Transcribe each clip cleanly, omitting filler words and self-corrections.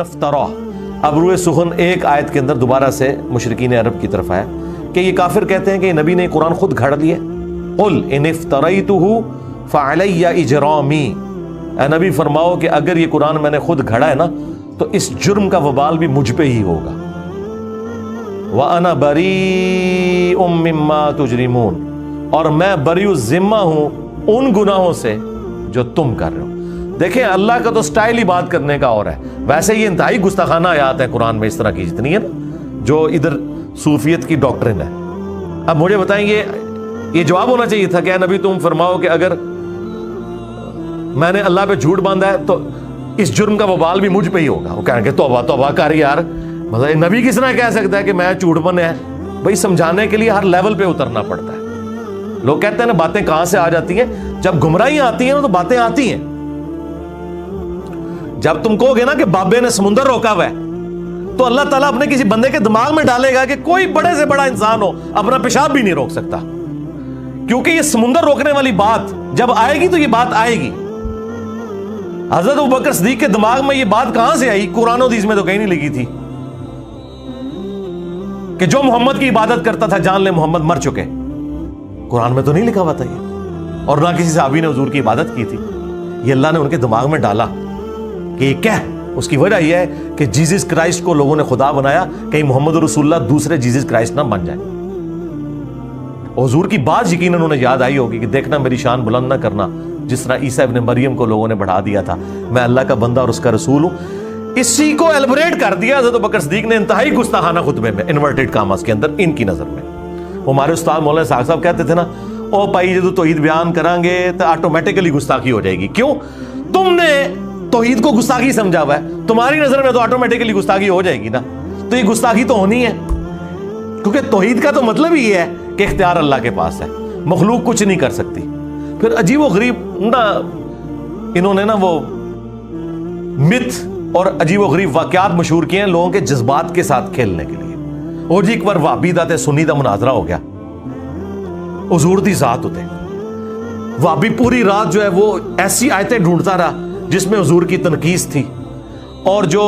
من افترا. اب روئے سخن ایک آیت کے اندر دوبارہ سے مشرکین عرب کی طرف آیا کہ یہ کافر کہتے ہیں کہ نبی نے قرآن خود گھڑ لیا. قل ان افتریتہ فعلی اجرامی. اے نبی فرماؤ کہ اگر یہ قرآن میں نے خود گھڑا ہے نا تو اس جرم کا وبال بھی مجھ پہ ہی ہوگا. وَأَنَا بَرِيءٌ مِّمَّا تُجْرِمُونَ. اور میں بریء ذمہ ہوں ان گناہوں سے جو تم کر رہے ہو. دیکھیں اللہ کا تو سٹائل ہی بات کرنے کا اور ہے. ویسے یہ انتہائی گستاخانہ آیات ہیں قرآن میں اس طرح کی جتنی ہے نا جو ادھر صوفیت کی ڈاکٹرن ہے. اب مجھے بتائیں یہ جواب ہونا چاہیے تھا کہ اے نبی تم فرماؤ کہ اگر میں نے اللہ پہ جھوٹ باندھا ہے تو اس جرم کا وبال بھی مجھ پہ ہی ہوگا. وہ کہیں گے توبہ توبہ کر یار, مطلب نبی کس طرح کہہ سکتا ہے کہ میں جھوٹ بنے ہے. بھائی سمجھانے کے لیے ہر لیول پہ اترنا پڑتا ہے. لوگ کہتے ہیں نا باتیں کہاں سے آ جاتی ہیں, جب گمراہیاں آتی ہیں نا تو باتیں آتی ہیں. جب تم کہو گے نا کہ بابے نے سمندر روکا ہوا ہے تو اللہ تعالیٰ اپنے کسی بندے کے دماغ میں ڈالے گا کہ کوئی بڑے سے بڑا انسان ہو اپنا پیشاب بھی نہیں روک سکتا, کیونکہ یہ سمندر روکنے والی بات جب آئے گی تو یہ بات آئے گی. حضرت ابوبکر صدیق کے دماغ میں یہ بات کہاں سے آئی؟ قرآن و حدیث میں تو کہیں نہیں لکھی تھی کہ جو محمد کی عبادت کرتا تھا جان لے محمد مر چکے. قرآن میں تو نہیں لکھا ہوا تھا یہ, اور نہ کسی صحابی نے حضور کی عبادت کی تھی. یہ اللہ نے ان کے دماغ میں ڈالا کہ یہ کیا. اس کی وجہ یہ ہے کہ جیزس کرائسٹ کو لوگوں نے خدا بنایا, کہیں محمد رسول اللہ دوسرے جیزس کرائسٹ نہ بن جائے. حضور کی بات یقیناً انہیں یاد آئی ہوگی کہ دیکھنا میری شان بلند نہ کرنا, جس طرح عیسیٰ ابن مریم کو لوگوں نے بڑھا دیا تھا, میں اللہ کا بندہ اور اس کا رسول ہوں. اسی کو ایلبریٹ کر دیا حضرت ابوبکر صدیق نے انتہائی گستاخانہ خطبے میں, انورٹڈ کاماز کے اندر ان کی نظر میں. وہ ہمارے استاد مولانا اسحاق صاحب کہتے تھے نا, او بھائی جب توحید بیان کریں گے تو آٹومیٹکلی گستاخی ہو جائے گی. کیوں؟ تم نے توحید کو گستاخی سمجھا ہوا ہے, تمہاری نظر میں تو آٹومیٹکلی گستاخی ہو جائے گی نا. تو یہ گستاخی تو ہونی ہے, کیونکہ توحید کا تو مطلب ہی ہے کہ اختیار اللہ کے پاس ہے, مخلوق کچھ نہیں کر سکتی. پھر عجیب و غریب نا انہوں نے نا وہ مت اور عجیب و غریب واقعات مشہور کیے ہیں لوگوں کے جذبات کے ساتھ کھیلنے کے لیے. اور جی ایک بار وہابی دا تے سنی دا مناظرہ ہو گیا, حضور دی ذات ہوتے وہابی پوری رات جو ہے وہ ایسی آیتیں ڈھونڈتا رہا جس میں حضور کی تنقیص تھی, اور جو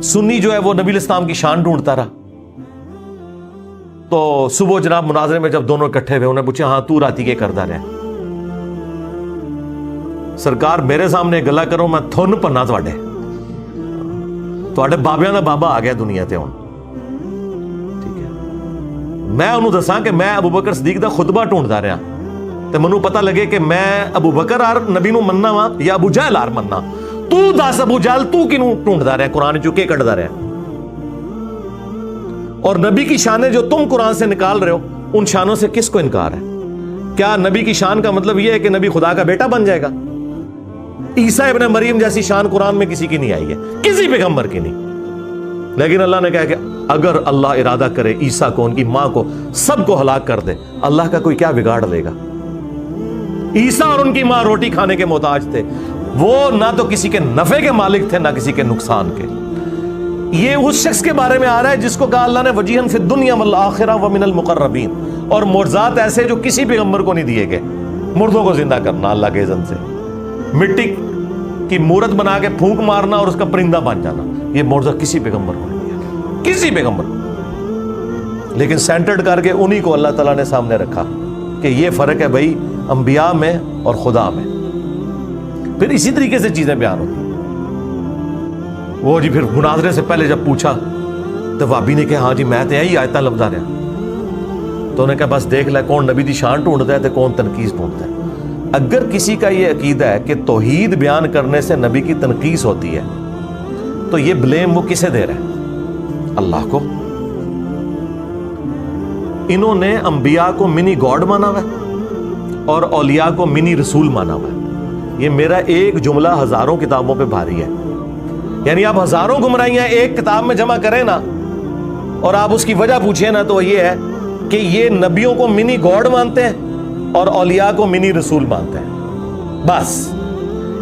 سنی جو ہے وہ نبی الاسلام کی شان ڈھونڈتا رہا. تو صبح جناب مناظرے میں جب دونوں اکٹھے ہوئے انہیں پوچھا ہاں تو راتی کے کردا رہا؟ سرکار میرے سامنے گلا کرو میں تھن پنا تواڈے بابیاں دا بابا آ گیا دنیا تے ہن. ٹھیک ہے, میں انہوں دساں کہ میں ابوبکر صدیق دا خطبہ ڈھونڈدا رہا تے منوں پتہ لگے کہ میں ابوبکر آر نبی نو مننا وا یا ابو جہل آر مننا. تو دس ابو جہل تو کینوں ڈھونڈدا رہا قرآن چوں کے کڈدا رہا؟ اور نبی کی شانیں جو تم قرآن سے نکال رہے ہو ان شانوں سے کس کو انکار ہے؟ کیا نبی کی شان کا مطلب یہ ہے کہ نبی خدا کا بیٹا بن جائے گا؟ عیسیٰ ابن مریم جیسی شان قرآن میں کسی کی نہیں آئی ہے, کسی پیغمبر کی نہیں. لیکن اللہ نے کہا کہ اگر اللہ ارادہ کرے عیسیٰ کو, ان کی ماں کو, سب کو ہلاک کر دے, اللہ کا کوئی کیا بگاڑ لے گا؟ عیسیٰ اور ان کی ماں روٹی کھانے کے محتاج تھے, وہ نہ تو کسی کے نفع کے مالک تھے نہ کسی کے نقصان کے. یہ اس شخص کے بارے میں آ رہا ہے جس کو کہا اللہ نے وجیہن فی الدنیا والآخرہ ومن المقربین, اور معجزات ایسے جو کسی پیغمبر کو نہیں دیے گئے. مردوں کو زندہ کرنا اللہ کے اذن سے, مٹی کی مورت بنا کے پھونک مارنا اور اس کا پرندہ بن جانا, یہ معجزہ کسی پیغمبر کو نہیں دیا, کسی پیغمبر کو. لیکن سینٹرڈ کر کے انہی کو اللہ تعالیٰ نے سامنے رکھا کہ یہ فرق ہے بھائی انبیاء میں اور خدا میں. پھر اسی طریقے سے چیزیں بیان ہوتی. وہ جی پھر مناظرے سے پہلے جب پوچھا تو وابی نے کہا ہاں جی میں تو یہی آیتاں لفظاں رہا. تو انہوں نے کہا بس دیکھ لے کون نبی دی شان ڈھونڈتا ہے تو کون تنقیص ڈھونڈتا ہے. اگر کسی کا یہ عقیدہ ہے کہ توحید بیان کرنے سے نبی کی تنقیص ہوتی ہے تو یہ بلیم وہ کسے دے رہا ہے؟ اللہ کو. انہوں نے انبیاء کو منی گاڈ مانا ہوا ہے اور اولیاء کو منی رسول مانا ہوا ہے. یہ میرا ایک جملہ ہزاروں کتابوں پہ بھاری ہے. یعنی آپ ہزاروں گمراہیاں ایک کتاب میں جمع کریں نا اور آپ اس کی وجہ پوچھیں نا تو یہ ہے کہ یہ نبیوں کو منی گاڈ مانتے ہیں اور اولیاء کو منی رسول مانتے ہیں. بس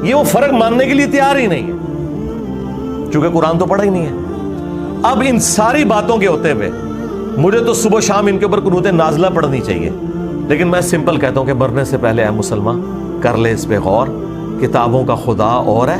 یہ وہ فرق ماننے کے لیے تیار ہی نہیں ہے چونکہ قرآن تو پڑھا ہی نہیں ہے. اب ان ساری باتوں کے ہوتے ہوئے مجھے تو صبح شام ان کے اوپر قنوت نازلہ پڑھنی چاہیے, لیکن میں سمپل کہتا ہوں کہ مرنے سے پہلے اے مسلمان کر لے اس پہ غور. کتابوں کا خدا اور ہے,